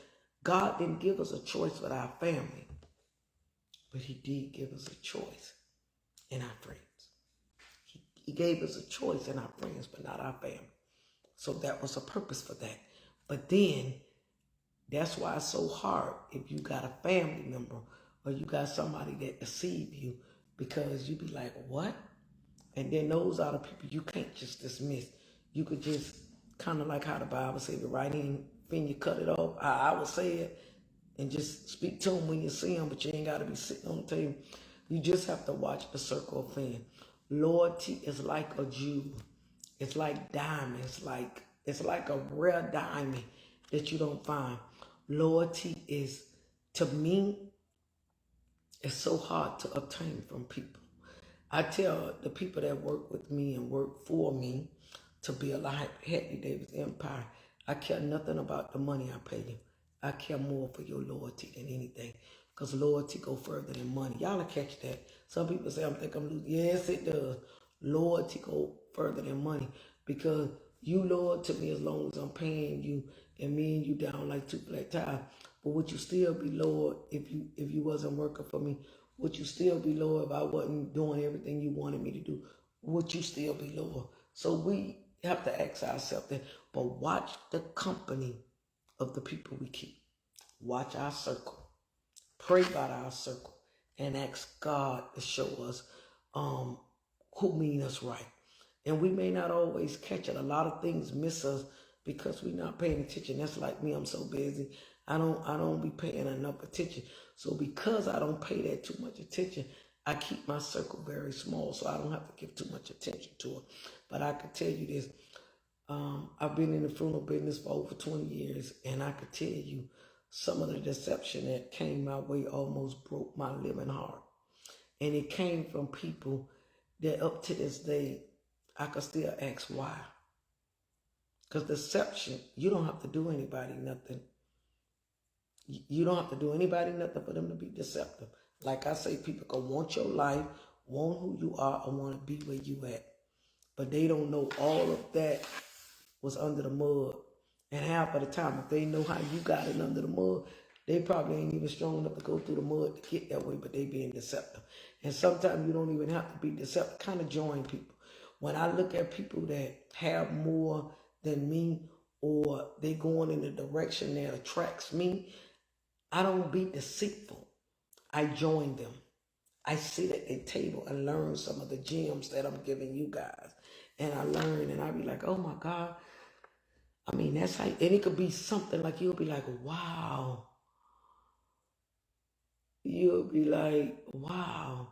God didn't give us a choice with our family, but He did give us a choice in our friends. He gave us a choice in our friends, but not our family. So that was a purpose for that. But then, that's why it's so hard if you got a family member or you got somebody that deceive you, because you be like, what? And then those are the people you can't just dismiss. You could just kind of like how the Bible says, the right hand finger, you cut it off. I would say it, and just speak to them when you see them, but you ain't got to be sitting on the table. You just have to watch the circle of friends. Loyalty is like a jewel. It's like diamonds. It's like a rare diamond that you don't find. Loyalty is, to me, it's so hard to obtain from people. I tell the people that work with me and work for me to build a Hadley Davis empire, I care nothing about the money I pay you. I care more for your loyalty than anything, because loyalty go further than money. Y'all will catch that. Some people say, I'm losing. Yes, it does. Loyalty go further than money, because you loyal to me as long as I'm paying you, and me and you down like two flat tires. But would you still be loyal if you wasn't working for me? Would you still be loyal if I wasn't doing everything you wanted me to do? Would you still be loyal? So we have to ask ourselves that. But watch the company of the people we keep. Watch our circle. Pray about our circle, and ask God to show us who mean us right. And we may not always catch it. A lot of things miss us because we're not paying attention. That's like me. I'm so busy. I don't be paying enough attention. So because I don't pay that too much attention, I keep my circle very small, so I don't have to give too much attention to it. But I can tell you this. I've been in the funeral business for over 20 years, and I could tell you some of the deception that came my way almost broke my living heart. And it came from people that up to this day, I could still ask why. Because deception, you don't have to do anybody nothing. You don't have to do anybody nothing for them to be deceptive. Like I say, people can want your life, want who you are, or want to be where you at. But they don't know all of that was under the mud. And half of the time, if they know how you got it under the mud, they probably ain't even strong enough to go through the mud to get that way, but they being deceptive. And sometimes you don't even have to be deceptive. Kind of join people. When I look at people that have more than me, or they going in the direction that attracts me, I don't be deceitful. I join them. I sit at their table and learn some of the gems that I'm giving you guys. And I learn, and I be like, oh my God. I mean, that's how, and it could be something like, you'll be like, wow. You'll be like, wow.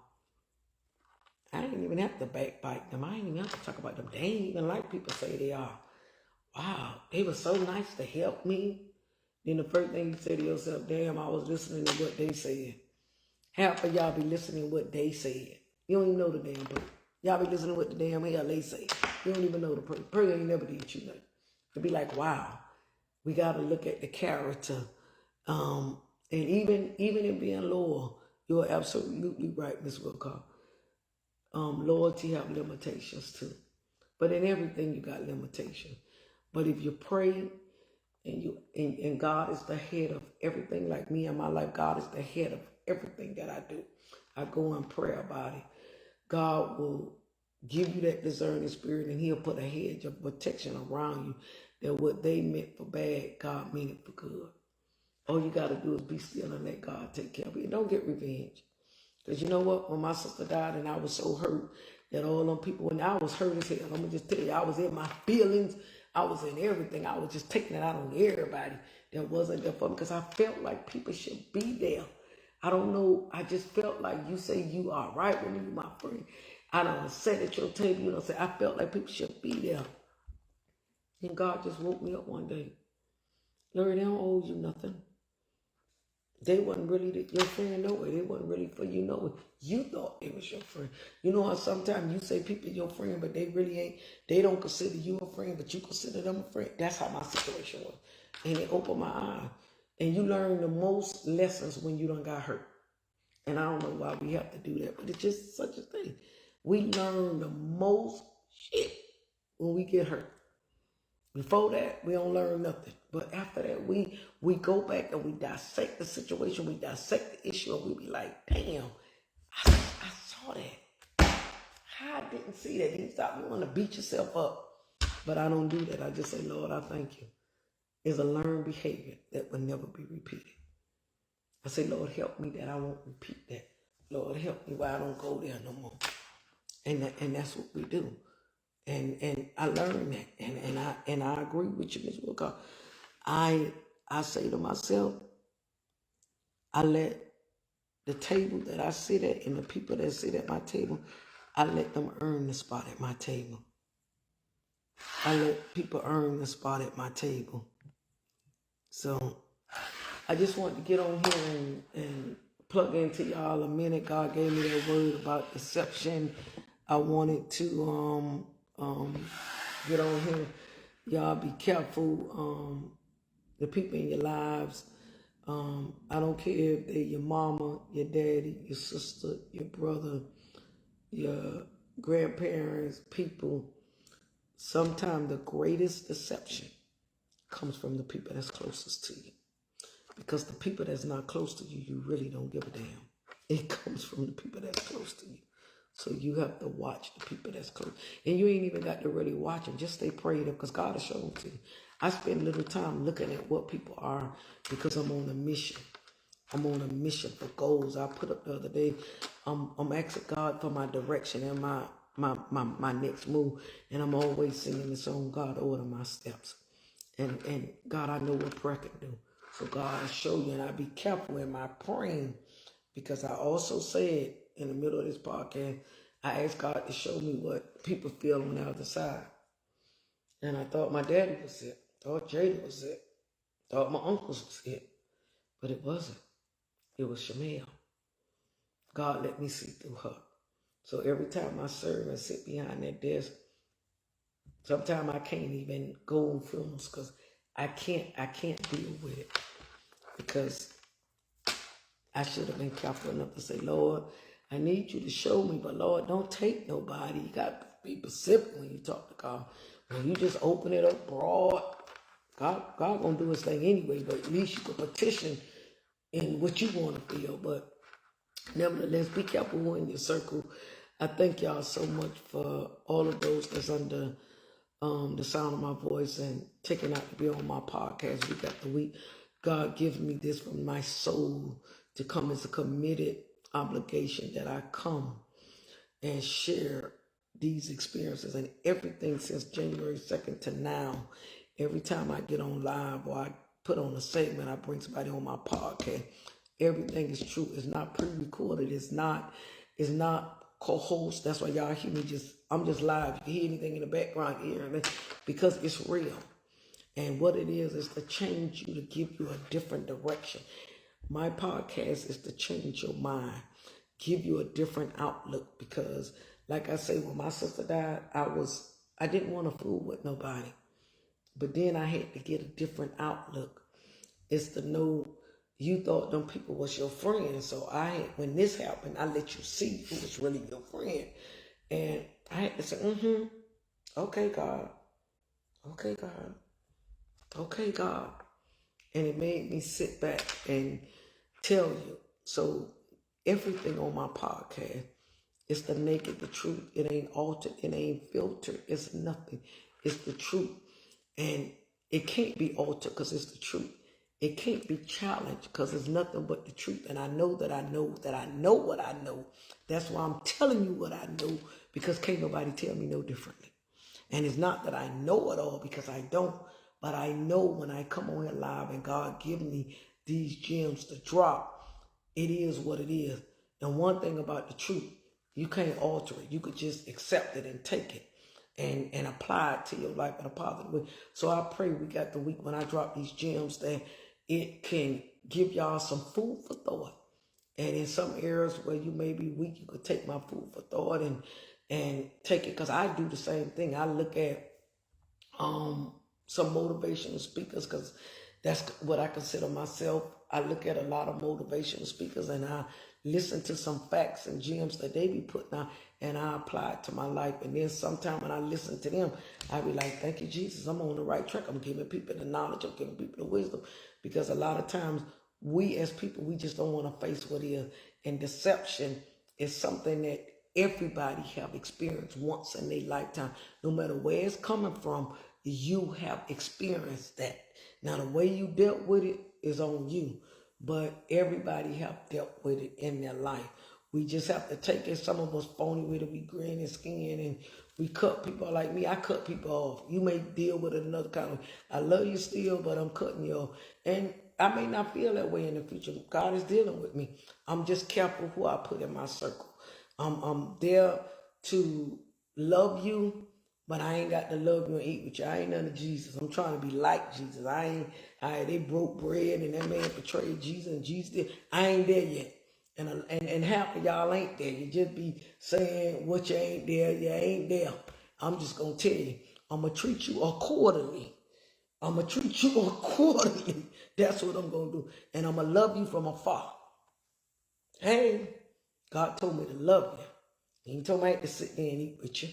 I ain't even have to backbite them. I ain't even have to talk about them. They ain't even like people say they are. Wow, they were so nice to help me. Then the first thing you say to yourself, damn, I was listening to what they said. Half of y'all be listening to what they said. You don't even know the damn person. Y'all be listening to what the damn hell they say. You don't even know the person. Person ain't never did you nothing. To be like, wow, we got to look at the character. And even in being loyal, you're absolutely right, Ms. Wilcox. Loyalty have limitations too. But in everything, you got limitations. But if you pray and God is the head of everything, like me in my life, God is the head of everything that I do. I go and pray about it. God will give you that discerning spirit, and He'll put a hedge of protection around you, that what they meant for bad, God meant it for good. All you got to do is be still and let God take care of you. Don't get revenge. Because you know what? When my sister died and I was so hurt that all them people, when I was hurt as hell, I'm going to just tell you, I was in my feelings. I was in everything. I was just taking it out on everybody that wasn't there for me because I felt like people should be there. I don't know. I just felt like you say you are right with me, my friend. I don't sit at your table. You know, say I felt like people should be there. And God just woke me up one day. Lord, they don't owe you nothing. They wasn't really your friend no way. They wasn't really for you no way. You thought they was your friend. You know how sometimes you say people your friend, but they really ain't. They don't consider you a friend, but you consider them a friend. That's how my situation was. And it opened my eyes. And you learn the most lessons when you done got hurt. And I don't know why we have to do that, but it's just such a thing. We learn the most shit when we get hurt. Before that, we don't learn nothing. But after that, we go back and we dissect the situation, we dissect the issue, and we be like, damn, I saw that. How I didn't see that. You stop, you want to beat yourself up. But I don't do that. I just say, Lord, I thank you. It's a learned behavior that will never be repeated. I say, Lord, help me that I won't repeat that. Lord, help me why I don't go there no more. And that's what we do. And I learned that, and I agree with you, Ms. Wilcox. I say to myself, I let the table that I sit at and the people that sit at my table, I let them earn the spot at my table. I let people earn the spot at my table. So I just wanted to get on here and plug into y'all a minute. God gave me that word about deception. I wanted to get on here. Y'all be careful. The people in your lives. I don't care if they're your mama, your daddy, your sister, your brother, your grandparents, people. Sometimes the greatest deception comes from the people that's closest to you. Because the people that's not close to you, you really don't give a damn. It comes from the people that's close to you. So you have to watch the people that's close. And you ain't even got to really watch them. Just stay prayed up because God will show them to you. I spend a little time looking at what people are because I'm on a mission. I'm on a mission for goals. I put up the other day, I'm asking God for my direction and my next move. And I'm always singing the song, God, order my steps. And God, I know what prayer can do. So God will show you, and I be careful in my praying because I also said in the middle of this podcast, I asked God to show me what people feel on the other side. And I thought my daddy was sick. Thought Jada was sick. Thought my uncles was sick. But it wasn't. It was Shamel. God let me see through her. So every time I serve and sit behind that desk, sometimes I can't even go on funerals because I can't deal with it. Because I should have been careful enough to say, Lord, I need you to show me, but Lord, don't take nobody. You got to be specific when you talk to God. When you just open it up broad, God gonna do his thing anyway, but at least you can petition in what you want to feel. But nevertheless, be careful who in your circle. I thank y'all so much for all of those that's under the sound of my voice and taking out to be on my podcast week after week. God gives me this from my soul to come as a committed obligation that I come and share these experiences and everything since January 2nd to now. Every time I get on live or I put on a segment, I bring somebody on my podcast. Everything is true. It's not pre-recorded. It's not co-host. That's why y'all hear me I'm just live. You can hear anything in the background here because it's real. And what it is to change you, to give you a different direction. My podcast is to change your mind, give you a different outlook because, like I say, when my sister died, I didn't want to fool with nobody. But then I had to get a different outlook. It's to know you thought them people was your friend. So when this happened, I let you see who was really your friend. And I had to say, okay, God. Okay, God. Okay, God. And it made me sit back and tell you. So everything on my podcast is the naked, the truth. It ain't altered. It ain't filtered. It's nothing. It's the truth. And it can't be altered because it's the truth. It can't be challenged because it's nothing but the truth. And I know that I know that I know what I know. That's why I'm telling you what I know, because can't nobody tell me no differently. And it's not that I know it all, because I don't, but I know when I come on here live and God give me these gems to drop, it is what it is. And one thing about the truth, you can't alter it. You could just accept it and take it and apply it to your life in a positive way. So I pray we got the week when I drop these gems that it can give y'all some food for thought. And in some areas where you may be weak, you could take my food for thought and take it, because I do the same thing. I look at some motivational speakers, because that's what I consider myself. I look at a lot of motivational speakers and I listen to some facts and gems that they be putting out, and I apply it to my life. And then sometime when I listen to them, I be like, thank you, Jesus, I'm on the right track. I'm giving people the knowledge, I'm giving people the wisdom, because a lot of times we as people, we just don't want to face what is. And deception is something that everybody have experienced once in their lifetime. No matter where it's coming from, you have experienced that. Now, the way you dealt with it is on you, but everybody have dealt with it in their life. We just have to take it. Some of us phony with it. We grin and skin, and we cut people. Like me, I cut people off. You may deal with it another kind of way. I love you still, but I'm cutting you off. And I may not feel that way in the future. God is dealing with me. I'm just careful who I put in my circle. I'm there to love you, but I ain't got to love you and eat with you. I ain't none of Jesus. I'm trying to be like Jesus. They broke bread and that man betrayed Jesus and Jesus did. I ain't there yet. And half of y'all ain't there. You just be saying what you ain't there. You ain't there. I'm just going to tell you, I'm going to treat you accordingly. I'm going to treat you accordingly. That's what I'm going to do. And I'm going to love you from afar. Hey, God told me to love you. He told me I had to sit there and eat with you.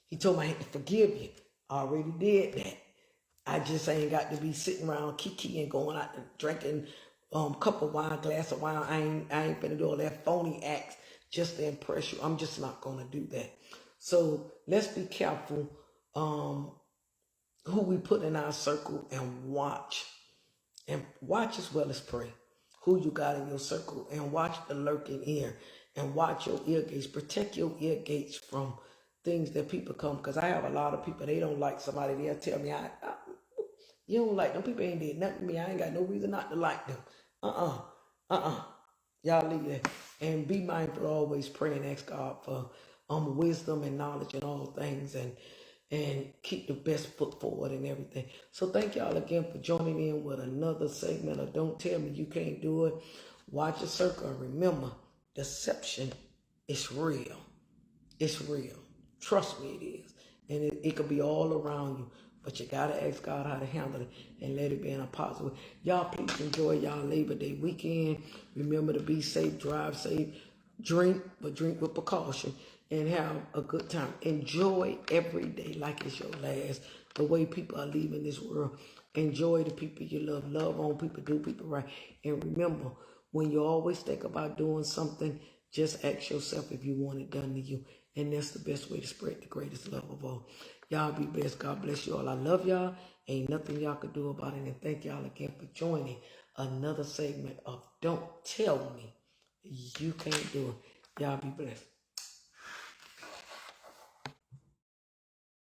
He told me I had to forgive you. I already did that. I just ain't got to be sitting around kiki and going out and drinking cup of wine, glass of wine. I ain't finna do all that phony acts just to impress you. I'm just not gonna do that. So let's be careful who we put in our circle, and watch. And watch as well as pray. Who you got in your circle, and watch the lurking ear, and watch your ear gates. Protect your ear gates from things that people come, because I have a lot of people, they don't like somebody, they'll tell me, you don't like them, people ain't did nothing to me, I ain't got no reason not to like them. Y'all leave that. And be mindful, always pray and ask God for wisdom and knowledge in all things, and keep the best foot forward and everything. So thank y'all again for joining in with another segment of Don't Tell Me You Can't Do It. Watch your circle, and remember, deception is real. It's real. Trust me, it is. And it could be all around you. But you got to ask God how to handle it and let it be in a positive way. Y'all, please enjoy y'all Labor Day weekend. Remember to be safe, drive safe, drink, but drink with precaution, and have a good time. Enjoy every day like it's your last. The way people are leaving this world. Enjoy the people you love. Love on people, do people right. And remember, when you always think about doing something, just ask yourself if you want it done to you. And that's the best way to spread the greatest love of all. Y'all be blessed. God bless you all. I love y'all. Ain't nothing y'all can do about it. And thank y'all again for joining another segment of Don't Tell Me You Can't Do It. Y'all be blessed.